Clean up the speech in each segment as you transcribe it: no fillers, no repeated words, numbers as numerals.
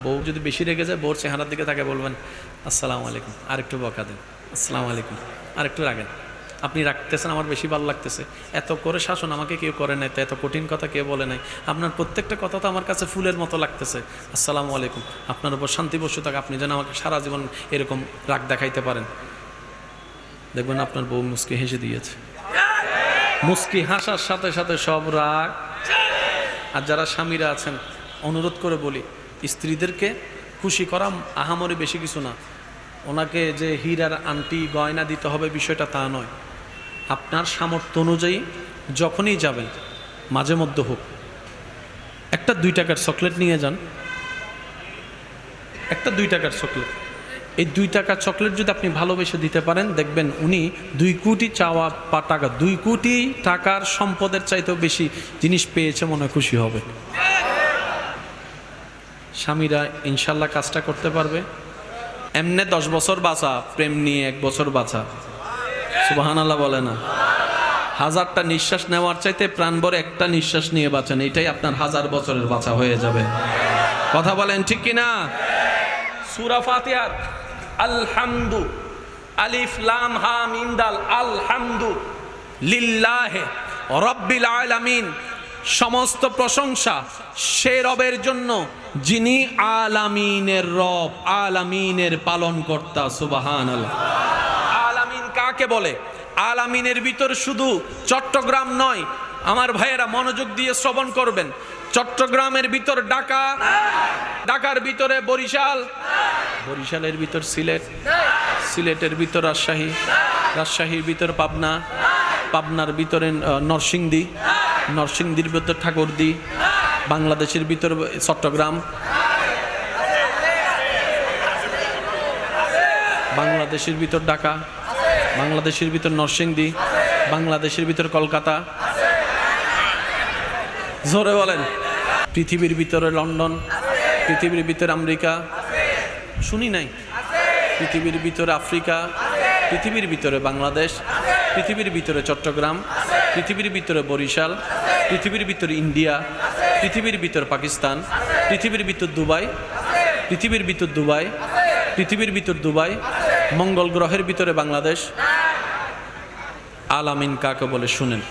বউ যদি বেশি রেগে যায়, বউর চেহারার দিকে তাকে বলবেন আসসালামু আলাইকুম, আরেকটু বকা দেন, আসসালামু আলাইকুম, আরেকটু রাখেন, আপনি রাখতেছেন, আমার বেশি ভালো লাগতেছে, এত করে শাসন আমাকে কেউ করে নাই, তো এত কঠিন কথা কেউ বলে নাই, আপনার প্রত্যেকটা কথা তো আমার কাছে ফুলের মতো লাগতেছে, আসসালামু আলাইকুম, আপনার উপর শান্তি বসে থাক, আপনি যেন আমাকে সারা জীবন এরকম রাগ দেখাইতে পারেন। দেখবেন আপনার বউ মুস্কি হেসে দিয়েছে। মুস্কি হাসার সাথে সাথে সব রাগ। আর যারা স্বামীরা আছেন, অনুরোধ করে বলি, স্ত্রীদেরকে খুশি করা আহামরি বেশি কিছু না। ওনাকে যে হীরার আংটি গয়না দিতে হবে বিষয়টা তা নয়। আপনার সামর্থ্য অনুযায়ী যখনই যাবেন, মাঝে মধ্যে হোক, একটা 2 টাকার চকলেট নিয়ে যান। একটা 2 টাকার চকলেট, এই 2 টাকার চকলেট যদি আপনি ভালোবেসে দিতে পারেন, দেখবেন উনি 2 কোটি চাওয়া টাকা, 2 কোটি টাকার সম্পদের চাইতেও বেশি জিনিস পেয়েছে, মনে খুশি হবে। স্বামীরা ইনশাল্লাহ কাজটা করতে পারবে। এমনে 10 বছর বাঁচা, প্রেম নিয়ে 1 বছর বাঁচা, সুবহানাল্লাহ বলে না। 1000টা নিঃশ্বাস নেওয়ার চাইতে প্রাণ ভরে একটা নিঃশ্বাস নিয়ে বাঁচেন, এটাই আপনার 1000 বছরের বাঁচা হয়ে যাবে। কথা বলেন ঠিক কিনা? সূরা ফাতিহার আলহামদু, আলিফ লাম হা মিম দাল, আলহামদু লিল্লাহি রাব্বিল আলামিন, সমস্ত প্রশংসা সে রবের জন্য যিনি আলামিনের রব, আলামিনের পালনকর্তা। সুবহানাল্লাহ। আলামিন কাকে বলে? আলামিনের ভিতর শুধু চট্টগ্রাম নয়, আমার ভাইয়েরা মনোযোগ দিয়ে শ্রবণ করবেন। চট্টগ্রামের ভিতর ঢাকা, ঢাকার ভিতরে বরিশাল, বরিশালের ভিতর সিলেট, সিলেটের ভিতর রাজশাহী, রাজশাহীর ভিতর পাবনা, পাবনার ভিতরে নরসিংদী, নরসিংদীর ভিতর ঠাকুরদী, বাংলাদেশের ভিতর চট্টগ্রাম, বাংলাদেশের ভিতর ঢাকা, বাংলাদেশের ভিতর নরসিংদী, বাংলাদেশের ভিতর কলকাতা। জোরে বলেন। পৃথিবীর ভিতরে লন্ডন, পৃথিবীর ভিতরে আমেরিকা, শুনি নাই, পৃথিবীর ভিতরে আফ্রিকা, পৃথিবীর ভিতরে বাংলাদেশ, পৃথিবীর ভিতরে চট্টগ্রাম, পৃথিবীর ভিতরে বরিশাল, পৃথিবীর ভিতরে ইন্ডিয়া, পৃথিবীর ভিতর পাকিস্তান, পৃথিবীর ভিতর দুবাই, পৃথিবীর ভিতর দুবাই, পৃথিবীর ভিতর দুবাই, মঙ্গল গ্রহের ভিতরে বাংলাদেশ। আলামিন কাকে বলে শুনেন।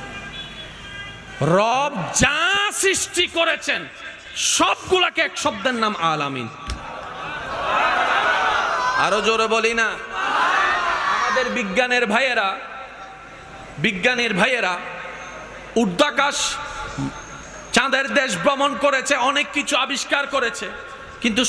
রব যা সৃষ্টি করেছেন সবগুলাকে এক শব্দের নাম আলামিন। আরো জোরে বলি না? আমাদের বিজ্ঞানের ভাইয়েরা, বিজ্ঞানীর ভাইয়েরা ঊর্ধ্বাকাশ, চাঁদের দেশ ভ্রমণ করেছে, অনেক কিছু আবিষ্কার করেছে, কিন্তু